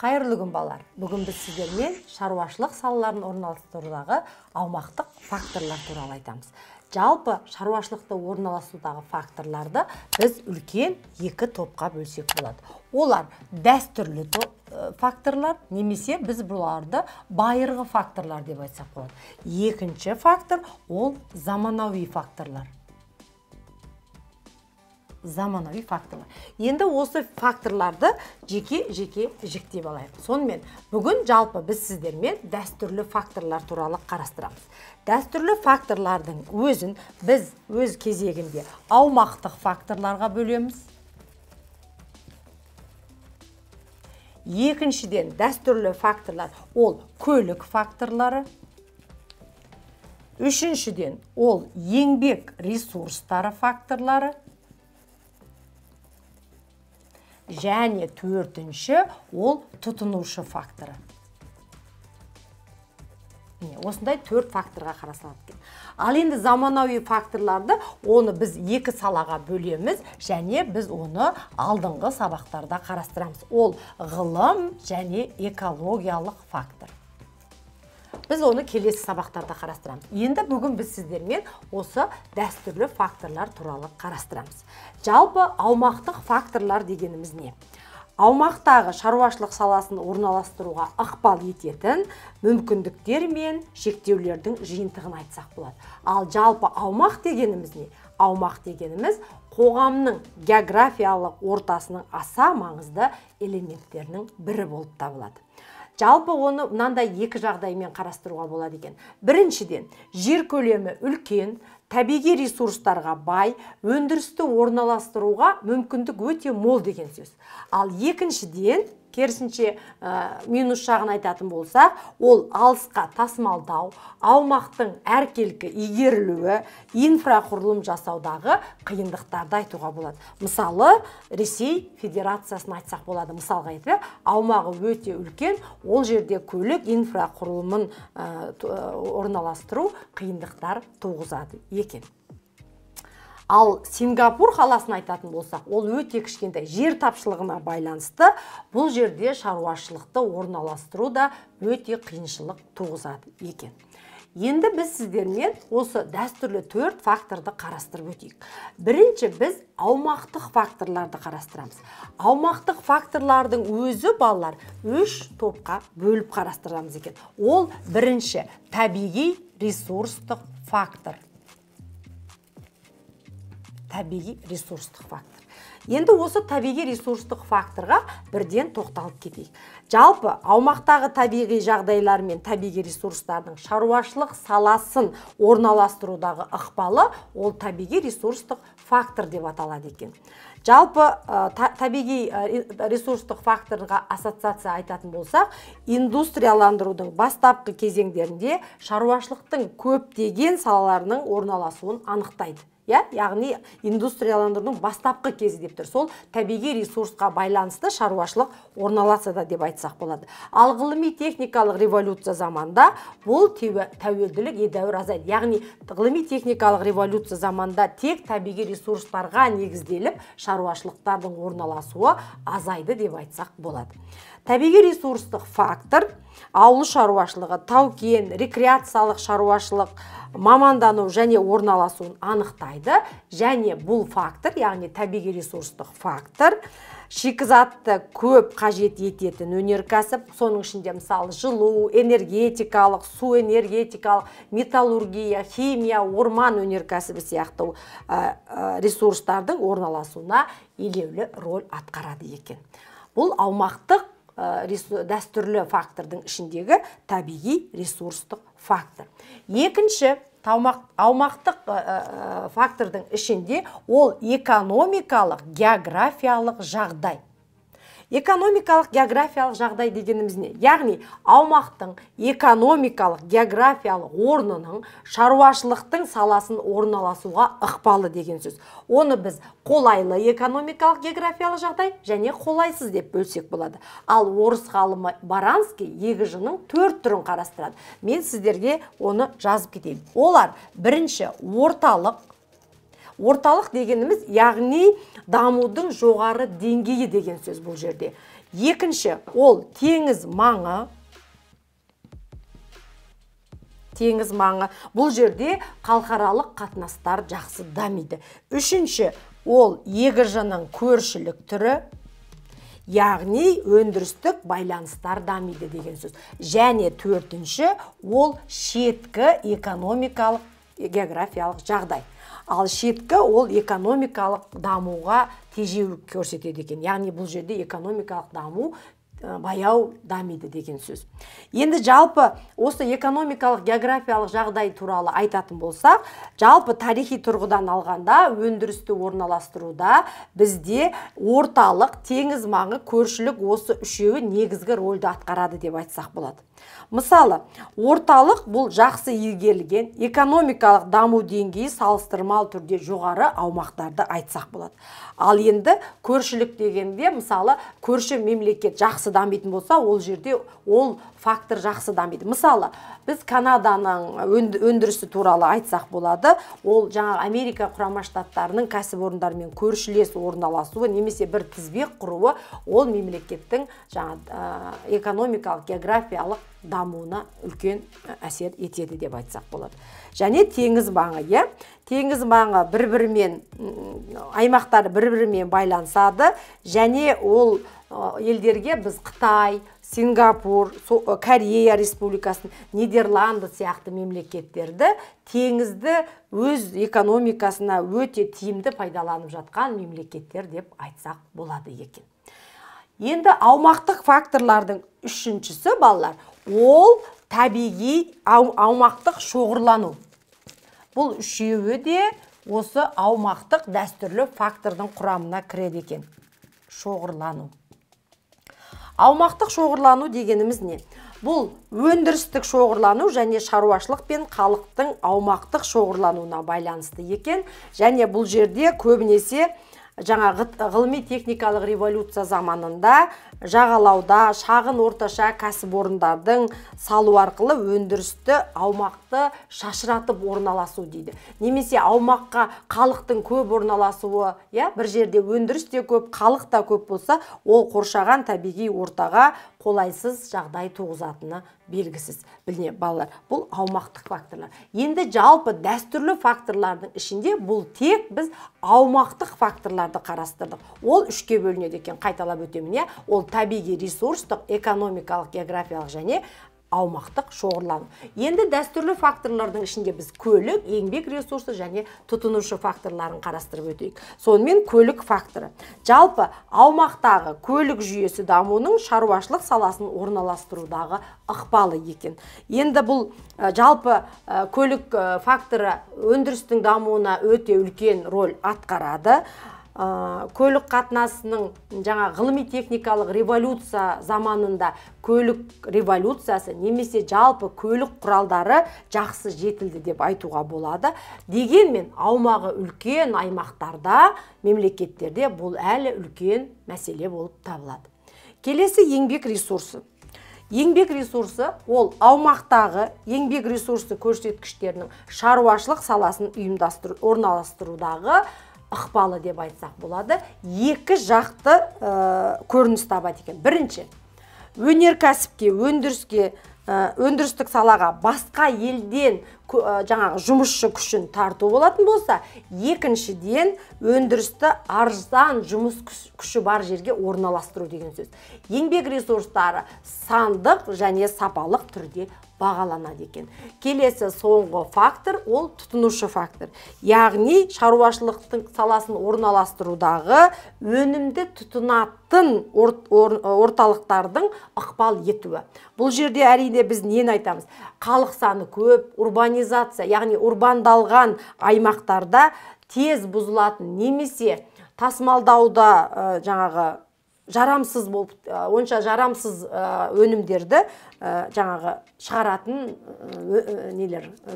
Қайырлы күн балалар. Бүгін біз сіздермен шаруашылық салаларын орналастырудағы аумақтық факторлар туралы айтамыз. Жалпы шаруашылықты орналастырудағы факторларды біз үлкен екі топқа бөлсек болады. Олар дәстүрлі факторлар, немесе біз бұларды байырғы факторлар деп айтсақ болады. Екінші фактор ол заманауи факторлар. Заманауи факторлар. Енді осы факторларды жеке-жеке жіктеп алайық. Сонымен бүгін жалпы біз сіздермен дәстүрлі факторлар туралы қарастырамыз. Дәстүрлі факторлардың өзін біз өз кезегінде аумақтық факторларға бөлеміз. Екіншіден дәстүрлі факторлар ол көлік факторлары. Үшіншіден ол еңбек ресурстары факторлары. Және төртінші ол тұтынушы факторы. Осындай төрт факторға қарастырылады. Ал енді заманауи факторларды оны біз екі салаға бөлеміз, және біз оны алдыңғы сабақтарда қарастырамыз. Ол ғылым және экологиялық фактор. Біз оны келесі сабақтарда қарастырамыз. Енді бүгін біз сіздермен осы дәстүрлі факторлар туралы қарастырамыз. Жалпы аумақтық факторлар дегеніміз не? Аумақтағы шаруашылық саласын орналастыруға ықпал ететін мүмкіндіктер мен шектеулердің жиынтығын айтсақ болады. Ал жалпы аумақ дегеніміз не? Аумақ дегеніміз қоғамның географиялық ортасының аса маңызды элементтерінің бірі болып табылады. Жалпы оны мынандай екі жағдаймен қарастыруға болады екен. Біріншіден, жер көлемі үлкен, табиғи ресурстарға бай, өндірісті орналастыруға мүмкіндік өте мол деген сөз. Ал екіншіден, керісінше минус жағын айтатын болсақ, ол алысқа тасымалдау, аумақтың әркелкі игерілуі, инфрақұрылым жасаудағы қиындықтарды айтуға болады. Мысалы, Ресей Федерациясын айтсақ болады. Мысалға айтып, аумағы өте үлкен, ол жерде көлік инфрақұрылымын орналастыру қиындықтар туғызады екен. Ал Сингапур қаласын айтатын болсақ, ол өте кішкентай, жер тапшылығына байланысты бұл жерде шаруашылықты орналастыру да өте қиыншылық туғызады екен. Енді біз сіздермен осы дәстүрлі төрт факторды қарастырып өтейік. Бірінші біз аумақтық факторларды қарастырамыз. Аумақтық факторлардың өзі балалар үш топқа бөліп қарастырамыз екен. Ол бірінші табиғи ресурстық фактор. Табиғи ресурстық фактор. Енді осы табиғи ресурстық факторға бірден тоқталып кетейік. Жалпы аумақтағы табиғи жағдайлар мен табиғи ресурстардың шаруашылық саласын орналастырудағы ықпалы ол табиғи ресурстық фактор деп аталады екен. Жалпы табиғи ресурстық факторға ассоциация айтатын болсақ, индустрияландырудың бастапқы кезеңдерінде шаруашылықтың көптеген салаларының орналасуын анықтайды. Яғни индустрияландырудың бастапқы кезі деп тұр. Сол табиғи ресурсқа байланысты шаруашылық орналасады деп айтсақ болады. Ал ғылыми техникалық революция заманда бұл тәуелділік едәуір азайды. Яғни ғылыми техникалық революция заманда тек табиғи ресурстарға негізделіп шаруашылықтардың орналасуы азайды деп айтсақ болады. Табиғи ресурстық фактор ауыл шаруашылығы, тау-кен, рекреациялық шаруашылық, мамандану және орналасуын анықтайды. Және бұл фактор, яғни табиғи ресурстық фактор, шикізатты көп қажет ететін өнеркәсіп, соның ішінде мысалы жылу, энергетикалық, су энергетикалық, металлургия, химия, орман өнеркәсібі сияқты ресурстардың орналасуына елеулі роль атқарады екен. Бұл аумақтық дәстүрлі фактордың ішіндегі табиғи ресурстық фактор. Екінші аумақтық фактордың ішінде ол экономикалық, географиялық жағдай. Экономикалық, географиялық жағдай дегеніміз не? Яғни аумақтың экономикалық, географиялық орнының шаруашылықтың саласын орналасуға ықпалы деген сөз. Оны біз қолайлы экономикалық, географиялық жағдай және қолайсыз деп бөлсек болады. Ал орыс ғалымы Баранский егіжінің төрт түрін қарастырады. Мен сіздерге оны жазып кетейін. Олар бірінші орталық, Орталық дегеніміз, яғни дамудың жоғары деңгейі деген сөз бұл жерде. Екінші, ол теңіз маңы. Теңіз маңы. Бұл жерде халықаралық қатынастар жақсы дамиды. Үшінші, ол егіжінің көршілік түрі, яғни өндірістік байланыстар дамиды деген сөз. Және төртінші, ол шеткі экономикалық географиялық жағдай. Ал шеткі ол экономикалық дамуға тежеу көрсетеді екен. Яғни бұл жерде экономикалық даму баяу дамиды деген сөз. Енді жалпы осы экономикалық географиялық жағдай туралы айтатын болсақ, жалпы тарихи тұрғыдан алғанда өндірісті орналастыруда бізде орталық, теңіз маңы, көршілік осы үшеуі негізгі рөлді атқарады деп айтсақ болады. Мысалы, орталық бұл жақсы игерілген экономикалық даму деңгейі салыстырмалы түрде жоғары аумақтарды айтсақ болады. Ал енді көршілік дегенде, мысалы, көрші мемлекет жақсы дамитын болса, ол жерде ол фактор жақсы дамиды. Мысалы, біз Канаданың өндірісі туралы айтсақ болады, ол жаңа Америка құрама штаттарының кәсіпорындарымен көршілес орналасуы немесе бір тізбек құруы ол мемлекеттің жаңа экономикалық географиялық дамуына үлкен әсер етеді деп айтсақ болады. Және теңіз маңы, теңіз маңы бір-бірімен аймақтары бір-бірімен байланысады, және ол елдерге біз Қытай, Сингапур, Корея республикасын, Нидерланды сияқты мемлекеттерді теңізді өз экономикасына өте тиімді пайдаланып жатқан мемлекеттер деп айтсақ болады екен. Енді аумақтық факторлардың үшіншісі, балалар, ол табиғи аумақтық шоғырлану. Бұл үшеуі де осы аумақтық дәстүрлі фактордың құрамына кіреді екен. Шоғырлану. Аумақтық шоғырлану дегеніміз не? Бұл өндірістік шоғырлану және шаруашылық пен халықтың аумақтық шоғырлануына байланысты екен. Және бұл жерде көбінесе жаңа ғылыми техникалық революция заманында жағалауда шағын орташа кәсіпорындардың салу арқылы өндірісті аумақты шашыратып орналасу дейді. Немесе аумаққа халықтың көп орналасуы, бір жерде өндіріс те көп, халық та көп болса, ол қоршаған табиғи ортаға қолайсыз жағдай туғызатыны белгісіз. Біліне, балалар, бұл аумақтық факторлар. Енді жалпы дәстүрлі факторлардың ішінде бұл тек біз аумақтық факторларды қарастырдық. Ол үшке бөлінеді екен, қайталап өтемін, ол табиғи ресурстық, экономикалық, географиялық және аумақтық шоғырлану. Енді дәстүрлі факторлардың ішінде біз көлік, еңбек ресурсы және тұтынушы факторларын қарастырып өтейік. Сонымен көлік факторы. Жалпы аумақтағы көлік жүйесі дамуының шаруашылық саласын орналастырудағы ықпалы екен. Енді бұл жалпы көлік факторы өндірістің дамуына өте үлкен рөл атқарады. Көлік қатынасының жаңа ғылыми техникалық революция заманында көлік революциясы немесе жалпы көлік құралдары жақсы жетілді деп айтуға болады. Дегенмен аумағы үлкен аймақтарда, мемлекеттерде бұл әлі үлкен мәселе болып табылады. Келесі еңбек ресурсы. Еңбек ресурсы ол аумақтағы еңбек ресурсы көрсеткіштерінің шаруашылық саласын орналастырудағы ықпалы деп айтсақ болады. Екі жақты көрініс табады екен. Бірінші, өнеркәсіпке, өндірістік салаға басқа елден жаңағы жұмысшы күшін тарту болатын болса, екіншіден өндірісті арзан жұмыс күші бар жерге орналастыру деген сөз. Еңбек ресурстары сандық және сапалық түрде бағаланады екен. Келесі соңғы фактор ол тұтынушы фактор. Яғни шаруашылықтың саласын орналастырудағы өнімді тұтынатын орталықтардың ықпал етуі. Бұл жерде әрине біз нені айтамыз? Халық саны көп, урбанизация, яғни урбандалған аймақтарда тез бұзылатын немесе тасымалдауда жаңағы жарамсыз болып, онша жарамсыз өнімдерді жаңағы шығаратын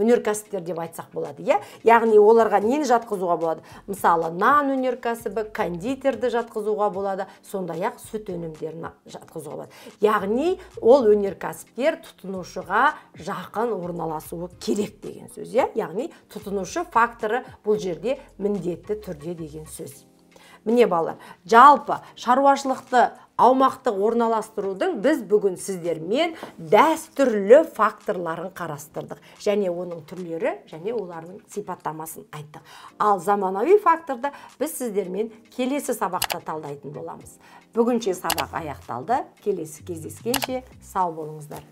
өнеркәсіптер деп айтсақ болады. Яғни оларға нені жатқызуға болады? Мысалы, нан өнеркәсібі, кондитерді жатқызуға болады, сондай-ақ сүт өнімдерін жатқызуға болады. Яғни ол өнеркәсіптер тұтынушыға жақын орналасуы керек деген сөз. Яғни тұтынушы факторы бұл жерде міндетті түрде деген сөз. Міне балалар, жалпы шаруашылықты аумақтық орналастырудың біз бүгін сіздермен дәстүрлі факторларын қарастырдық. Және оның түрлері, және олардың сипаттамасын айттық. Ал заманауи факторды біз сіздермен келесі сабақта талдайтын боламыз. Бүгінше сабақ аяқталды. Келесі кездескенше сау болыңыздар.